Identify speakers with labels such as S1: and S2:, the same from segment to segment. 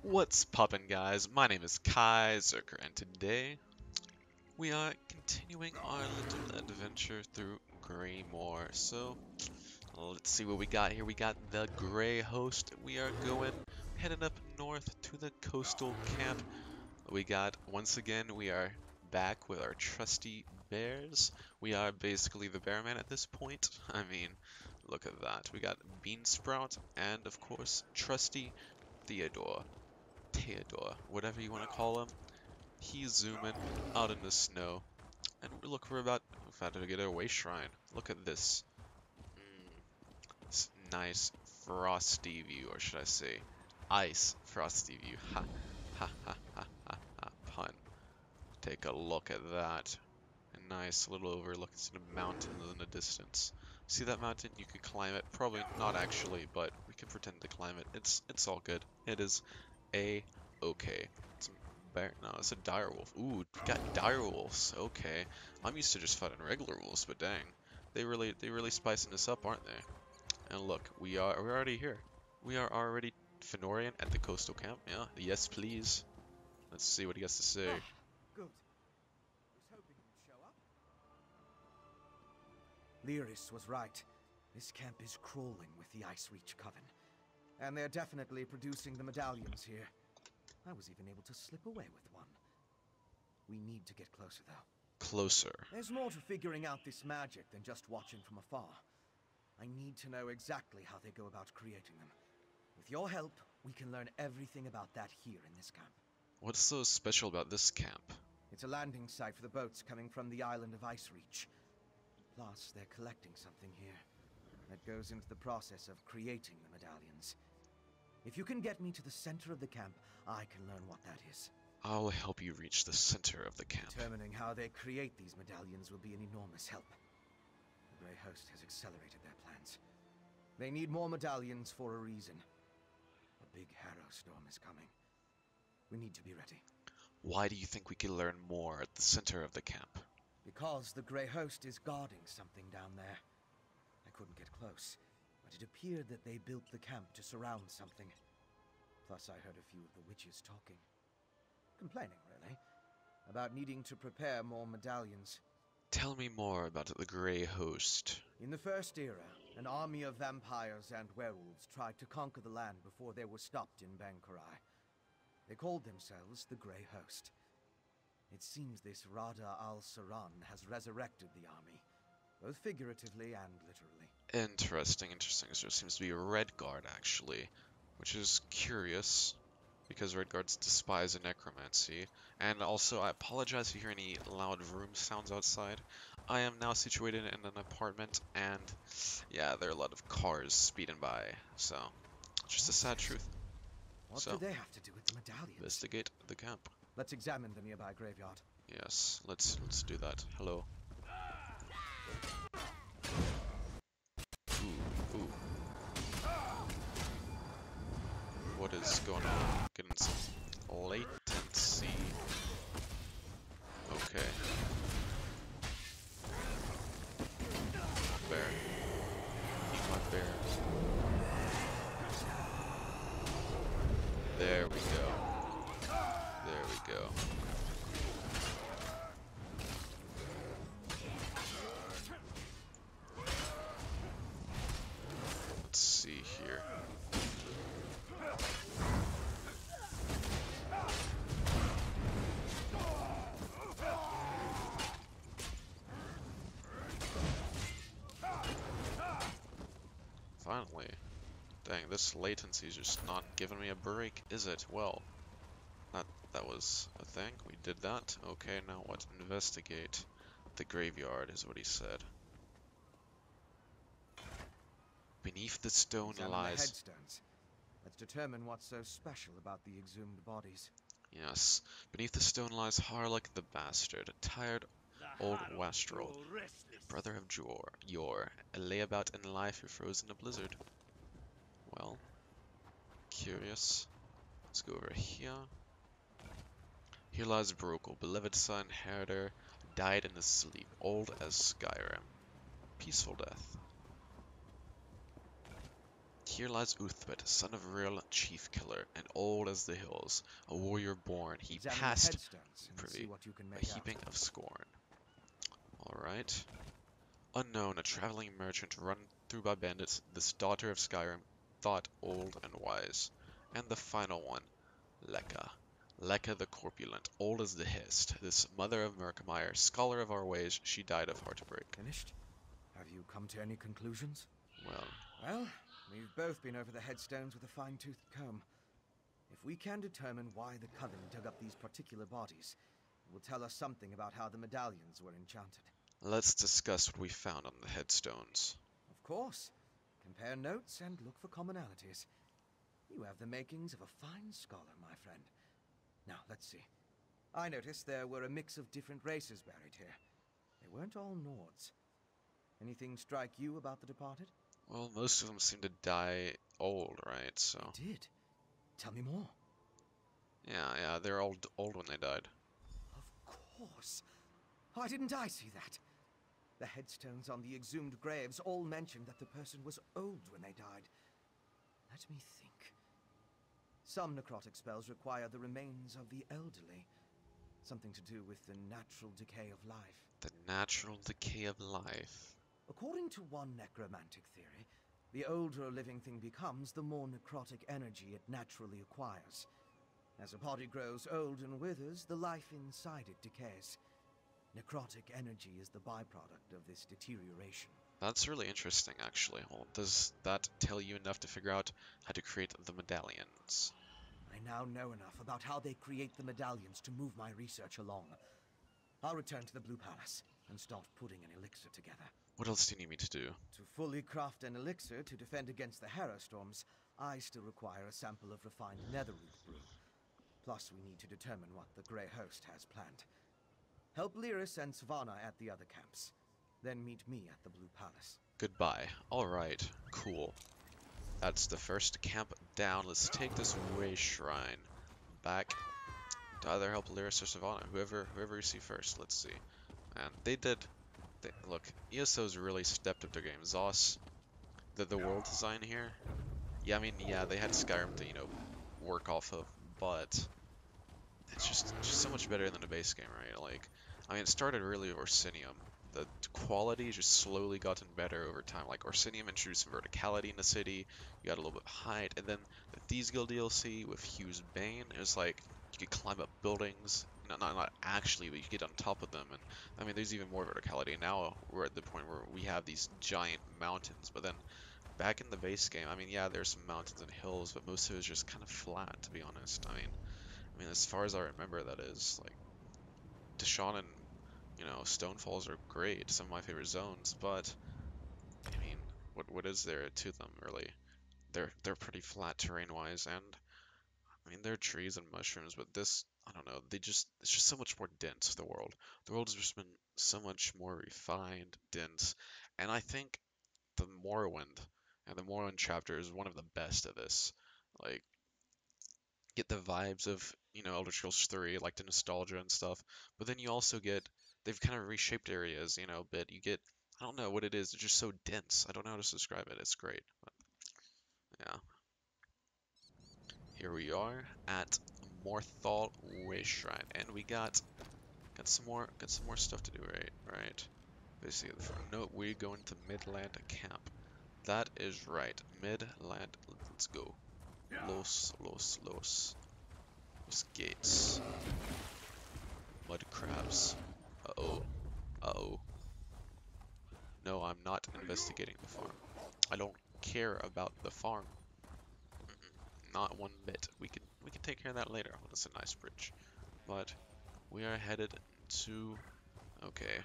S1: What's poppin', guys? My name is Kai Zerker, and today we are continuing our little adventure through Greymoor. So, let's see what we got here. We got the Grey Host. We are heading up north to the coastal camp. Once again, we are back with our trusty bears. We are basically the bearman at this point. I mean, look at that. We got Beansprout and, of course, trusty Theodore, whatever you want to call him. He's zooming out in the snow, and we're about to get a way shrine. Look at this. This nice frosty view, or should I say, ice frosty view. Ha ha ha ha ha ha. Pun. Take a look at that. A nice little overlook. It's a mountain in the distance. See that mountain? You could climb it. Probably not actually, but we can pretend to climb it. It's all good. It is okay. It's a bear. No, it's a dire wolf. Ooh, we got dire wolves. Okay. I'm used to just fighting regular wolves, but dang, they really spicing this up, aren't they? And look, we're already here. We are already Fenorian at the coastal camp. Yeah. Yes, please. Let's see what he has to say.
S2: Good. Was hoping you'd show up. Lyris was right. This camp is crawling with the Icereach coven. And they're definitely producing the medallions here. I was even able to slip away with one. We need to get closer, though.
S1: Closer.
S2: There's more to figuring out this magic than just watching from afar. I need to know exactly how they go about creating them. With your help, we can learn everything about that here in this camp.
S1: What's so special about this camp?
S2: It's a landing site for the boats coming from the island of Icereach. Plus, they're collecting something here that goes into the process of creating the medallions. If you can get me to the center of the camp, I can learn what that is.
S1: I'll help you reach the center of the camp.
S2: Determining how they create these medallions will be an enormous help. The Grey Host has accelerated their plans. They need more medallions for a reason. A big harrow storm is coming. We need to be ready.
S1: Why do you think we can learn more at the center of the camp?
S2: Because the Grey Host is guarding something down there. I couldn't get close, but it appeared that they built the camp to surround something. Plus, I heard a few of the witches talking. Complaining, really, about needing to prepare more medallions.
S1: Tell me more about the Grey Host.
S2: In the First Era, an army of vampires and werewolves tried to conquer the land before they were stopped in Bankarai. They called themselves the Grey Host. It seems this Rada al-Saran has resurrected the army, both figuratively and literally.
S1: Interesting. There seems to be a Red Guard, actually, which is curious, because Red Guards despise necromancy. And also, I apologize if you hear any loud room sounds outside. I am now situated in an apartment, and yeah, there are a lot of cars speeding by, so it's just a sad truth.
S2: What do they have to do with the medallions?
S1: Investigate the camp.
S2: Let's examine the nearby graveyard.
S1: Yes, let's do that. Hello. Ooh. What is going on? Getting some latency. Okay. Bear. Eat my bear. There we go. Let's see here. Finally. Dang, this latency is just not giving me a break, is it? Well, that was a thing. We did that. Okay, now what? Investigate the graveyard is what he said. Beneath the stone lies...
S2: the headstones. Let's determine what's so special about the exhumed bodies.
S1: Yes. Beneath the stone lies Harlock the Bastard, a tired old wastrel, brother of Yor, a layabout in life who froze in a blizzard. Well, curious. Let's go over here. Here lies Brokel, beloved son, Herder, died in his sleep, old as Skyrim. Peaceful death. Here lies Uthbet, son of Real Chief Killer, and old as the hills, a warrior born. He
S2: Examine the
S1: passed
S2: headstones and see
S1: privy,
S2: what you can
S1: a
S2: make
S1: heaping
S2: out.
S1: of scorn. Alright. Unknown, a traveling merchant run through by bandits, this daughter of Skyrim, thought old and wise. And the final one, Lekka. Lekka the Corpulent, old as the Hist, this mother of Murkmire, scholar of our ways, she died of heartbreak.
S2: Finished? Have you come to any conclusions?
S1: Well,
S2: We've both been over the headstones with a fine-toothed comb. If we can determine why the Coven dug up these particular bodies, it will tell us something about how the medallions were enchanted.
S1: let's discuss what we found on the headstones.
S2: Of course. Compare notes and look for commonalities. You have the makings of a fine scholar, my friend. Now, let's see. I noticed there were a mix of different races buried here. They weren't all Nords. Anything strike you about the departed?
S1: Well, most of them seem to die old, right? So,
S2: They did. Tell me more.
S1: yeah, they're old when they died.
S2: Of course. Why didn't I see that? The headstones on the exhumed graves all mentioned that the person was old when they died. Let me think. Some necrotic spells require the remains of the elderly. Something to do with the natural decay of life.
S1: The natural decay of life.
S2: According to one necromantic theory, the older a living thing becomes, the more necrotic energy it naturally acquires. As a body grows old and withers, the life inside it decays. Necrotic energy is the byproduct of this deterioration.
S1: That's really interesting, actually. Well, does that tell you enough to figure out how to create the medallions?
S2: I now know enough about how they create the medallions to move my research along. I'll return to the Blue Palace and start putting an elixir together.
S1: What else do you need me to do?
S2: To fully craft an elixir to defend against the Harrow Storms, I still require a sample of refined netherroot brew. Plus, we need to determine what the Grey Host has planned. Help Lyris and Svana at the other camps. Then meet me at the Blue Palace.
S1: Goodbye. Alright, cool. That's the first camp down. Let's take this Way Shrine back to either help Lyris or Savannah. Whoever you see first. Let's see. And look, ESO's really stepped up their game. Zos, the world design here. Yeah, I mean, yeah, they had Skyrim to, work off of, but it's just so much better than the base game, right? Like, I mean, it started really with Orsinium. The quality just slowly gotten better over time. Like, Orsinium introduced verticality in the city, you got a little bit of height, and then the Thieves Guild DLC with Hugh's Bane, it was like, you could climb up buildings, not actually, but you could get on top of them, and I mean, there's even more verticality. Now, we're at the point where we have these giant mountains, but then, back in the base game, I mean, yeah, there's some mountains and hills, but most of it is just kind of flat, to be honest. I mean, as far as I remember, that is, like, Deshaun and, Stonefalls are great, some of my favorite zones, but, I mean, what is there to them, really? They're pretty flat terrain-wise, and, I mean, there are trees and mushrooms, but this, I don't know, it's just so much more dense, the world. The world has just been so much more refined, dense, and I think the Morrowind chapter is one of the best of this. Like, get the vibes of, Elder Scrolls 3, like the nostalgia and stuff. But then you also get, they've kind of reshaped areas, a bit. You get, I don't know what it is, it's just so dense. I don't know how to describe it. It's great. But, yeah. Here we are at Morthal Way Shrine, and we got some more stuff to do, right? Basically, no, we're going to Midland Camp. That is right, Midland. Let's go. Los gates. Mud crabs. Uh-oh. No, I'm not investigating the farm. I don't care about the farm. Not one bit. We can take care of that later. Oh, that's a nice bridge. But we are headed to, okay.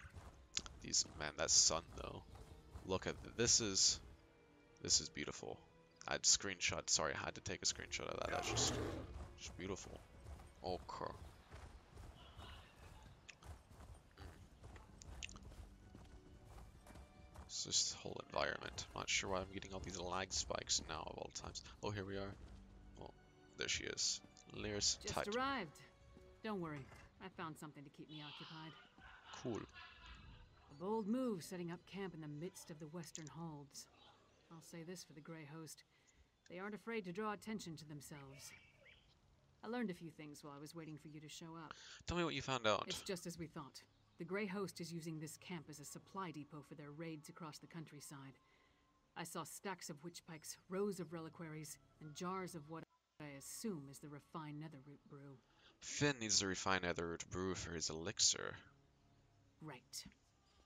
S1: Man, that sun though. Look at this is beautiful. I had to take a screenshot of that. That's just beautiful. Okay. It's this whole environment. I'm not sure why I'm getting all these lag spikes now of all times. Oh, here we are. Well, there she is. Lyris
S3: Just arrived. Don't worry. I found something to keep me occupied.
S1: Cool.
S3: A bold move setting up camp in the midst of the Western Holds. I'll say this for the Grey Host. They aren't afraid to draw attention to themselves. I learned a few things while I was waiting for you to show up.
S1: Tell me what you found out.
S3: It's just as we thought. The Grey Host is using this camp as a supply depot for their raids across the countryside. I saw stacks of witch pikes, rows of reliquaries, and jars of what I assume is the refined netherroot brew.
S1: Fenn needs to refine netherroot brew for his elixir.
S3: Right.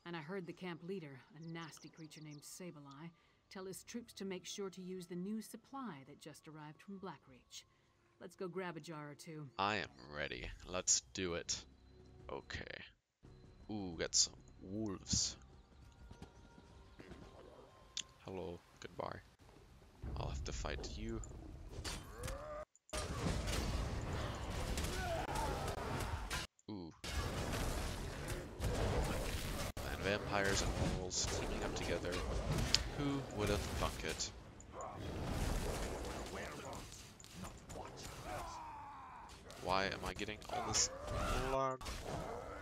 S3: And I heard the camp leader, a nasty creature named Sableye, tell his troops to make sure to use the new supply that just arrived from Blackreach. Let's go grab a jar or two.
S1: I am ready. Let's do it. Okay. Ooh, got some wolves. Hello, goodbye. I'll have to fight you. Ooh. And vampires and wolves teaming up together. Who would have thunk it? Why am I getting all this lag?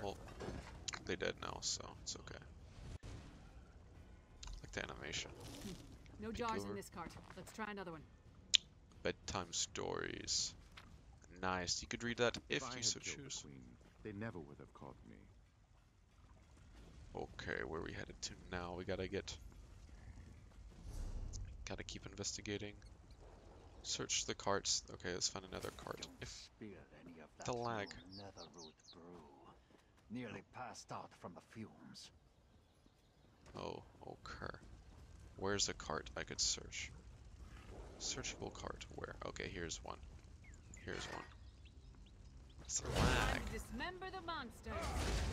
S1: Well, they dead now, so it's okay. Like the animation.
S3: No
S1: Peek
S3: jars
S1: over.
S3: in this cart. Let's try another one.
S1: Bedtime stories. Nice. You could read that if
S4: I
S1: you
S4: had
S1: so
S4: killed the
S1: choose.
S4: queen, they never would have caught me.
S1: Okay, where are we headed to now? We gotta keep investigating. Search the carts. Okay, let's find another cart.
S5: Don't
S1: If
S5: spill any of that
S1: the lag.
S5: netherroot brew. Nearly passed out from the fumes.
S1: Oh, okay. Where's a cart I could search? Searchable cart. Where? Okay, here's one. Here's one. It's a lag.
S3: Dismember the monsters.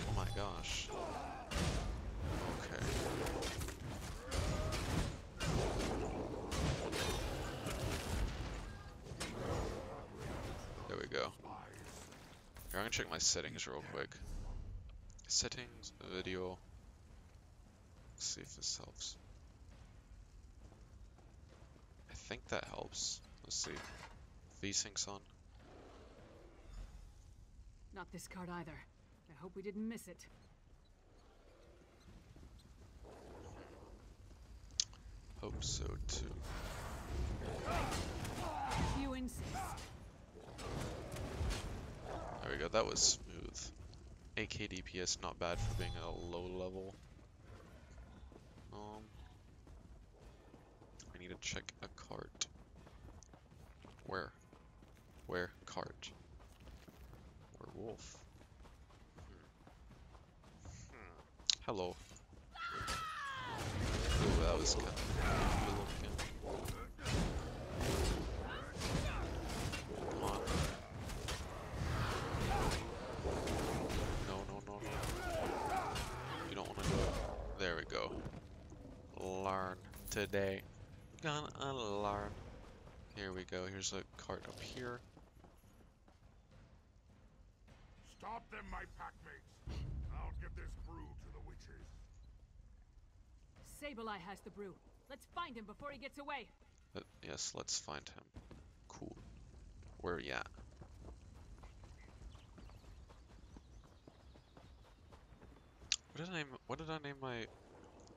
S1: Oh my gosh. Okay. There we go. Here, I'm gonna check my settings real quick. Settings, video. Let's see if this helps. I think that helps. Let's see. V-Sync's on.
S3: Not this cart either. I hope we didn't miss it.
S1: Hope so too.
S3: You insist.
S1: There we go, that was smooth. AK DPS not bad for being a low level. I need to check a cart. Where? Where? Cart. Werewolf. Hello. Ooh, that was kind of good looking. Come on. No, no, no, no. You don't want to do it. There we go. Learn today. Gonna learn. Here we go. Here's a cart up here.
S6: Stop them, my packmates. I'll give this brew to the witches.
S3: Sableye has the brew. Let's find him before he gets away.
S1: Yes, let's find him. Cool. Where are you at? What did I name my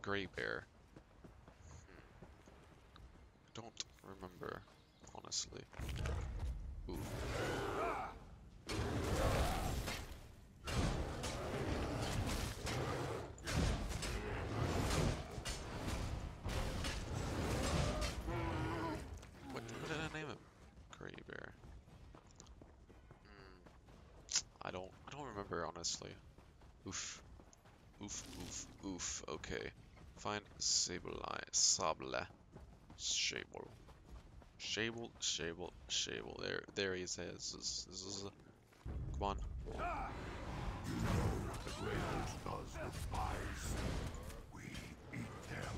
S1: gray bear? Don't remember, honestly. Ooh. What did I name him? Gray bear. I don't remember, honestly. Oof. Oof, oof, oof. Okay. Find Sableye. Sable. Shable. Shable, Shable, Shable. There he is. Come on.
S6: The Grey Host does with spies. We eat them.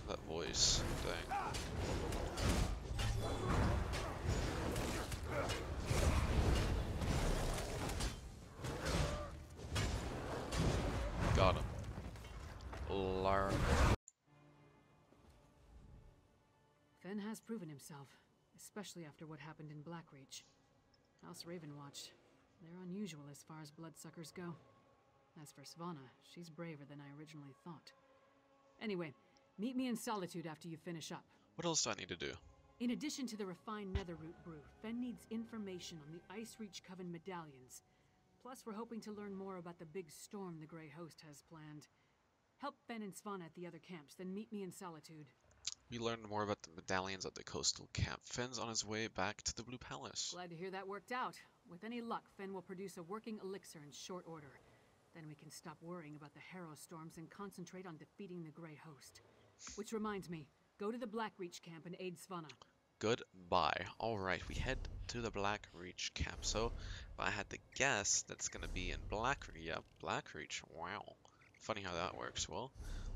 S1: That voice. Dang. Got him. Learn.
S3: Fenn has proven himself, especially after what happened in Blackreach. House Ravenwatch. They're unusual as far as bloodsuckers go. As for Svana, she's braver than I originally thought. Anyway, meet me in Solitude after you finish up.
S1: What else do I need to do?
S3: In addition to the refined netherroot brew, Fenn needs information on the Ice Reach Coven medallions. Plus, we're hoping to learn more about the big storm the Grey Host has planned. Help Fenn and Svana at the other camps, then meet me in Solitude.
S1: We learned more about the medallions at the coastal camp. Fenn's on his way back to the Blue Palace.
S3: Glad to hear that worked out. With any luck, Fenn will produce a working elixir in short order. Then we can stop worrying about the Harrow storms and concentrate on defeating the Grey Host. Which reminds me, go to the Blackreach camp and aid Svana.
S1: Goodbye. Alright, we head to the Blackreach camp. So, if I had to guess, that's gonna be in Blackreach. Yeah, Blackreach. Wow. Funny how that works. Well,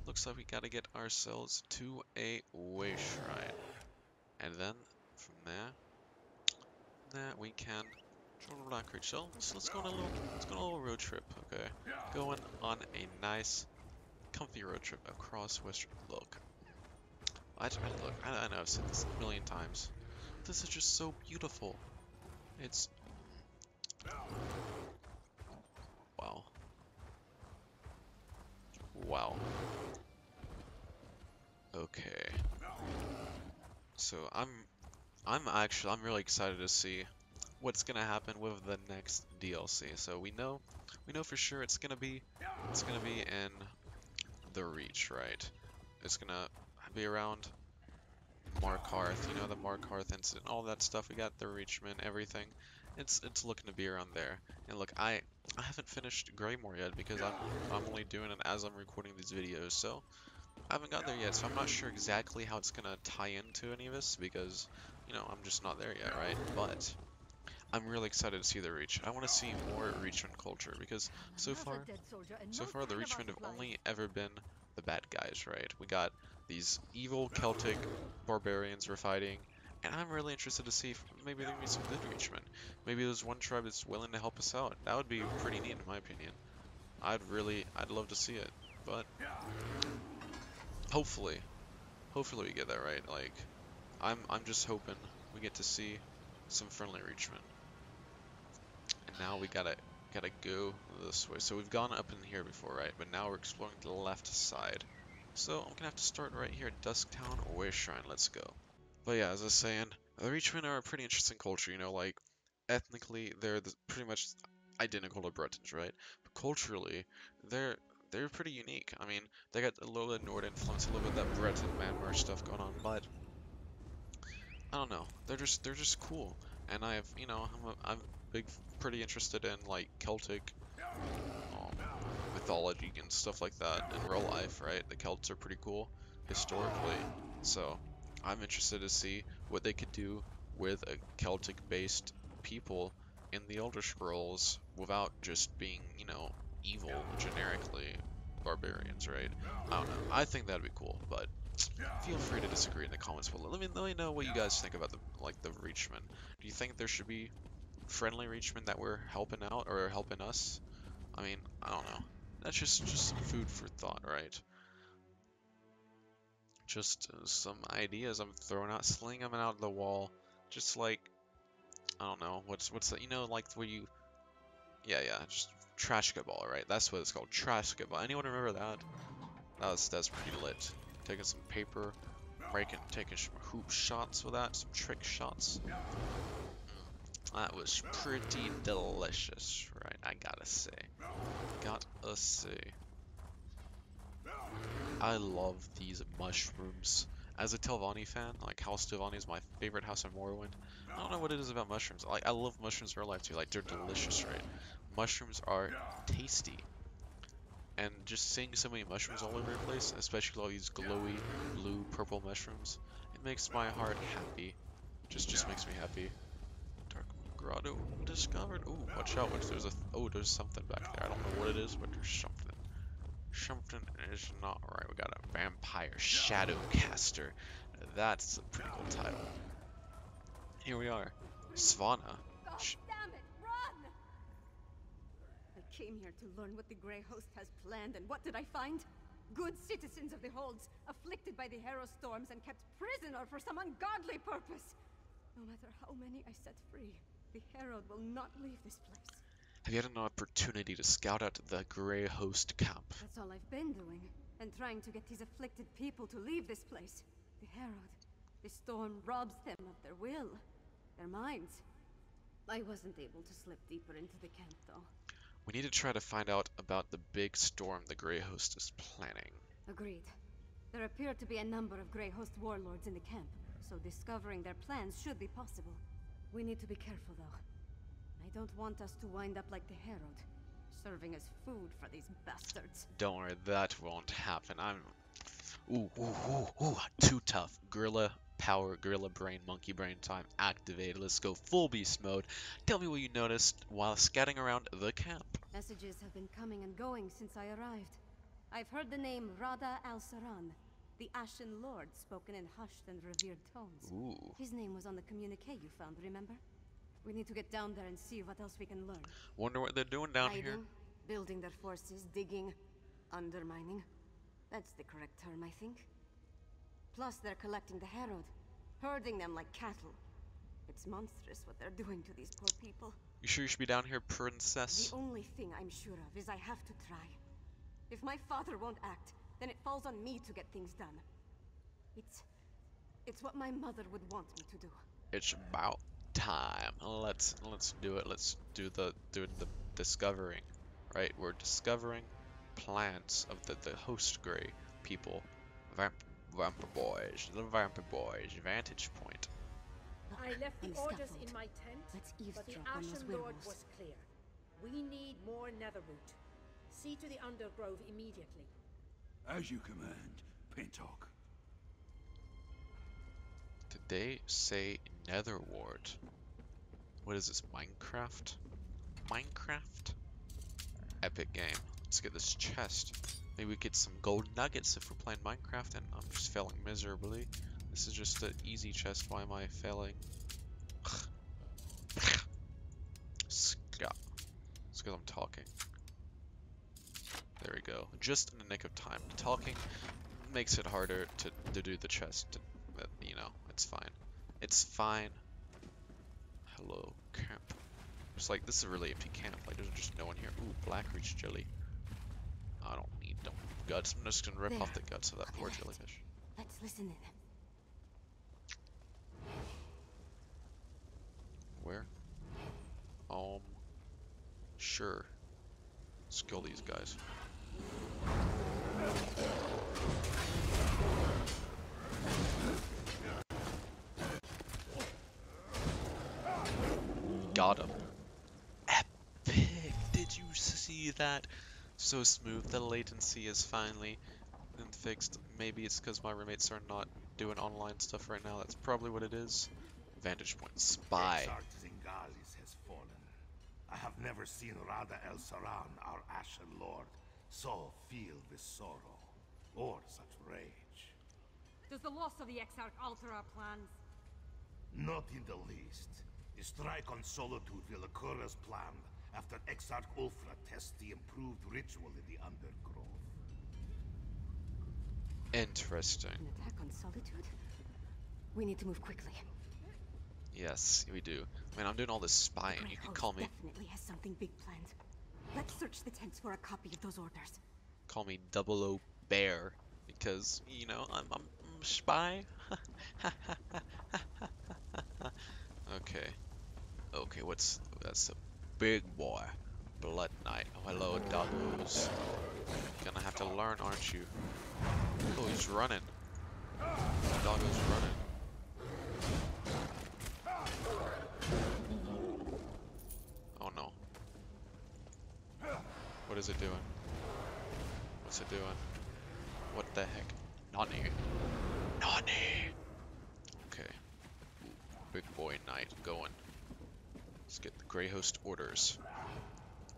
S1: looks like we gotta get ourselves to a way shrine. And then, from there, we can travel to Blackreach. So, let's go on a little road trip, okay? Going on a nice, comfy road trip across Western. Look. I know I've said this a million times. This is just so beautiful. It's... Wow. Wow. Okay. So I'm really excited to see what's gonna happen with the next DLC. So we know for sure it's gonna be in the Reach, right? It's gonna be around Markarth, you know, the Markarth incident, all that stuff. We got the Reachman, everything. It's looking to be around there. And look, I haven't finished Greymoor yet because I'm only doing it as I'm recording these videos, so I haven't got there yet. So I'm not sure exactly how it's gonna tie into any of this because, you know, I'm just not there yet, right? But I'm really excited to see the Reach. I want to see more Reachman culture because so far the Reachmen have only ever been the bad guys, right? We got these evil Celtic barbarians we're fighting, and I'm really interested to see if maybe there can be some good Reachmen. Maybe there's one tribe that's willing to help us out. That would be pretty neat in my opinion. I'd love to see it, but hopefully we get that right. Like, I'm just hoping we get to see some friendly Reachmen. And now we gotta go this way. So we've gone up in here before, right? But now we're exploring the left side. So I'm gonna have to start right here at Dusktown Way Shrine. Let's go. But yeah, as I was saying, the Reachmen are a pretty interesting culture. You know, like ethnically they're pretty much identical to Bretons, right? But culturally, they're pretty unique. I mean, they got a little bit of Nord influence, a little bit of that Breton Manwar stuff going on, but I don't know. They're just cool. And I have, you know, I'm pretty interested in like Celtic mythology and stuff like that in real life, right? The Celts are pretty cool historically, so I'm interested to see what they could do with a Celtic-based people in the Elder Scrolls without just being, you know, evil generically barbarians, right? I don't know. I think that'd be cool, but feel free to disagree in the comments below. Let me know what you guys think about the Reachmen. Do you think there should be friendly Reachmen that we're helping out or helping us? I mean, I don't know. That's just some food for thought, right? Just some ideas I'm throwing out, sling them out the wall, just like, I don't know, what's that? You know, like where you, yeah, just Trashka ball, right? That's what it's called, Trashka ball. Anyone remember that? That's pretty lit. Taking some paper, taking some hoop shots with that, some trick shots. That was pretty delicious, right? I gotta say. I love these mushrooms. As a Telvanni fan, like House Telvanni is my favorite house in Morrowind. I don't know what it is about mushrooms. Like, I love mushrooms in real life too. Like, they're delicious, right? Mushrooms are tasty. And just seeing so many mushrooms all over the place, especially all these glowy blue purple mushrooms, it makes my heart happy. Just makes me happy. Dark Grotto discovered. Ooh, watch out! There's something back there. I don't know what it is, but there's something. Something is not right. We got a vampire shadowcaster. That's a pretty cool title. Here we are, Svana.
S7: Damn it, run! I came here to learn what the Grey Host has planned, and what did I find? Good citizens of the Holds, afflicted by the Harrow storms and kept prisoner for some ungodly purpose. No matter how many I set free, the Herald will not leave this place.
S1: Have you had an opportunity to scout out the Grey Host camp?
S7: That's all I've been doing, and trying to get these afflicted people to leave this place. The Herald, The storm robs them of their will, their minds. I wasn't able to slip deeper into the camp, though.
S1: We need to try to find out about the big storm the Grey Host is planning.
S7: Agreed. There appear to be a number of Grey Host warlords in the camp, so discovering their plans should be possible. We need to be careful, though. I don't want us to wind up like the Herald, serving as food for these bastards.
S1: Don't worry, that won't happen. Ooh, too tough. Gorilla power, gorilla brain, monkey brain time activated. Let's go full beast mode. Tell me what you noticed while scouting around the camp.
S7: Messages have been coming and going since I arrived. I've heard the name Rada al-Saran, the Ashen Lord, spoken in hushed and revered tones.
S1: Ooh.
S7: His name was on the communique you found, remember? We need to get down there and see what else we can learn.
S1: Wonder what they're doing down here.
S7: Building their forces, digging, undermining. That's the correct term, I think. Plus, they're collecting the Herald, herding them like cattle. It's monstrous what they're doing to these poor people.
S1: You sure you should be down here, princess?
S7: The only thing I'm sure of is I have to try. If my father won't act, then it falls on me to get things done. It's what my mother would want me to do.
S1: It's about time. Let's do it. Let's do the discovering. Right? We're discovering plans of the host Grey people. Vampire boys, the vampire boys, vantage point.
S8: I left the
S7: On
S8: orders
S7: scaffold.
S8: in my tent,
S7: Let's
S8: but the
S7: eavesdrop on those
S8: Ashen Lord
S7: werewolves.
S8: was clear. We need more netherroot. See to the undergrove immediately.
S6: As you command, Pentok.
S1: Did they say Netherward? What is this, Minecraft? Minecraft? Epic game. Let's get this chest. Maybe we get some gold nuggets if we're playing Minecraft and I'm just failing miserably. This is just an easy chest. Why am I failing? Scott. It's because I'm talking. There we go. Just in the nick of time. Talking makes it harder to do the chest. But, you know, it's fine. It's fine. Hello, camp. It's like, this is a really empty camp. Like, there's just no one here. Ooh, Blackreach jelly. I don't need no guts. I'm just gonna rip off the guts of that poor jellyfish.
S7: Let's listen in.
S1: Where? Sure. Let's kill these guys. Got him. Epic! Did you see that? So smooth. The latency is finally been fixed. Maybe it's because my roommates are not doing online stuff right now. That's probably what it is. Vantage point. Spy.
S6: Exarch Zingalis has fallen. I have never seen Rada El Saran, our Ashen Lord, so filled with sorrow or such rage.
S7: Does the loss of the Exarch alter our plans?
S6: Not in the least. The strike on Solitude will occur as planned after Exarch Ulfra tests the improved ritual in the Undergrove.
S1: Interesting.
S7: An attack on Solitude? We need to move quickly.
S1: Yes, we do. Man, I'm doing all this spying. You can call me
S7: Definitely has something big planned. Let's search the tents for a copy of those orders.
S1: call me 00 Bear because you know I'm a spy. Okay. Okay, that's a big boy. Blood Knight. Oh, hello, doggos. Gonna have to learn, aren't you? Oh, he's running. Doggo's running. Oh no. What is it doing? What's it doing? What the heck? Nani. Nani! Okay. Ooh, big boy knight going. Let's get the Grey Host orders.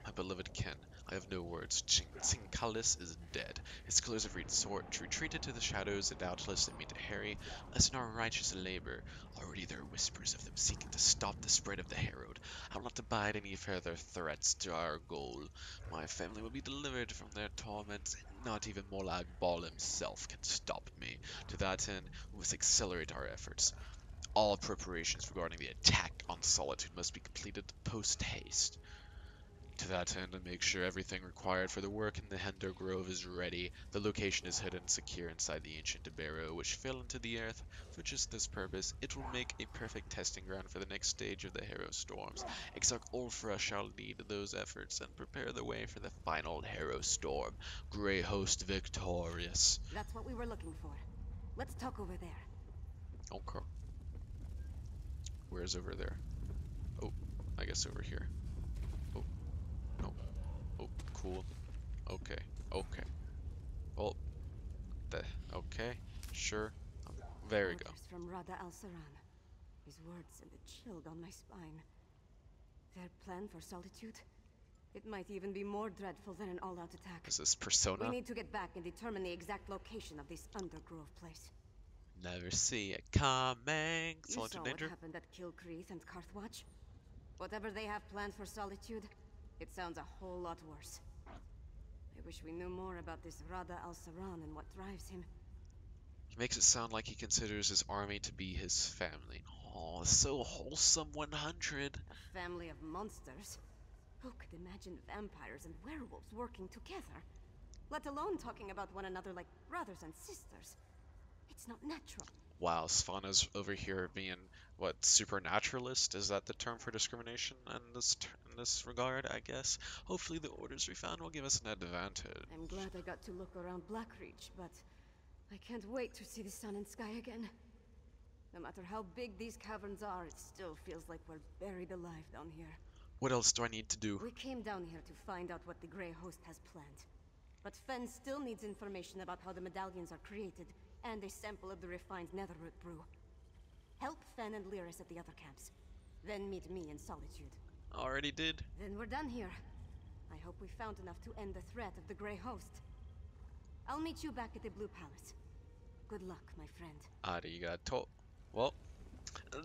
S1: My beloved Ken, I have no words. Cincalis is dead. His clothes have retreated to the shadows, and doubtless they mean to harry us in our righteous labor. Already there are whispers of them seeking to stop the spread of the Herald. I will not abide any further threats to our goal. My family will be delivered from their torments, and not even Molag Bal himself can stop me. To that end, we must accelerate our efforts. All preparations regarding the attack on Solitude must be completed post-haste. To that end, and make sure everything required for the work in the Hender Grove is ready. The location is hidden secure inside the ancient barrow, which fell into the earth for just this purpose. It will make a perfect testing ground for the next stage of the Hero Storms. Exarch Ulfra shall lead those efforts and prepare the way for the final Hero Storm. Grey Host victorious.
S7: That's what we were looking for. Let's talk over there.
S1: Okay. Where's over there? Oh, I guess over here. Oh, no. Oh, cool. Okay, okay. Well, okay, sure. There we go.
S7: Orders from Rada al-Saran. His words sent a chill down my spine. Their plan for Solitude? It might even be more dreadful than an all-out attack.
S1: Is this Persona?
S7: We need to get back and determine the exact location of this Undergrove place.
S1: Never see it coming.
S7: You saw
S1: Solitude
S7: what
S1: danger.
S7: happened at Kilcreath and Karthwatch? Whatever they have planned for Solitude, it sounds a whole lot worse. I wish we knew more about this Rada al-Saran and what drives him.
S1: He makes it sound like he considers his army to be his family. Oh, so wholesome 100.
S7: A family of monsters? Who could imagine vampires and werewolves working together? Let alone talking about one another like brothers and sisters. It's not natural.
S1: Wow, Svana's over here being, what, supernaturalist? Is that the term for discrimination in this regard, I guess? Hopefully the orders we found will give us an advantage.
S7: I'm glad I got to look around Blackreach, but I can't wait to see the sun and sky again. No matter how big these caverns are, it still feels like we're buried alive down here.
S1: What else do I need to do?
S7: We came down here to find out what the Grey Host has planned. But Fenn still needs information about how the medallions are created, and a sample of the refined netherroot brew. Help Fenn and Lyris at the other camps. Then meet me in Solitude.
S1: Already did.
S7: Then we're done here. I hope we found enough to end the threat of the Grey Host. I'll meet you back at the Blue Palace. Good luck, my friend.
S1: Arigato. Well,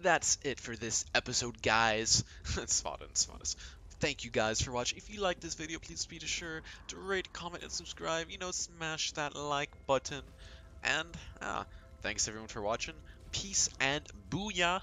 S1: that's it for this episode, guys. Svana. Thank you guys for watching. If you like this video, please be sure to rate, comment, and subscribe. You know, smash that like button. And thanks everyone for watching. Peace and booyah.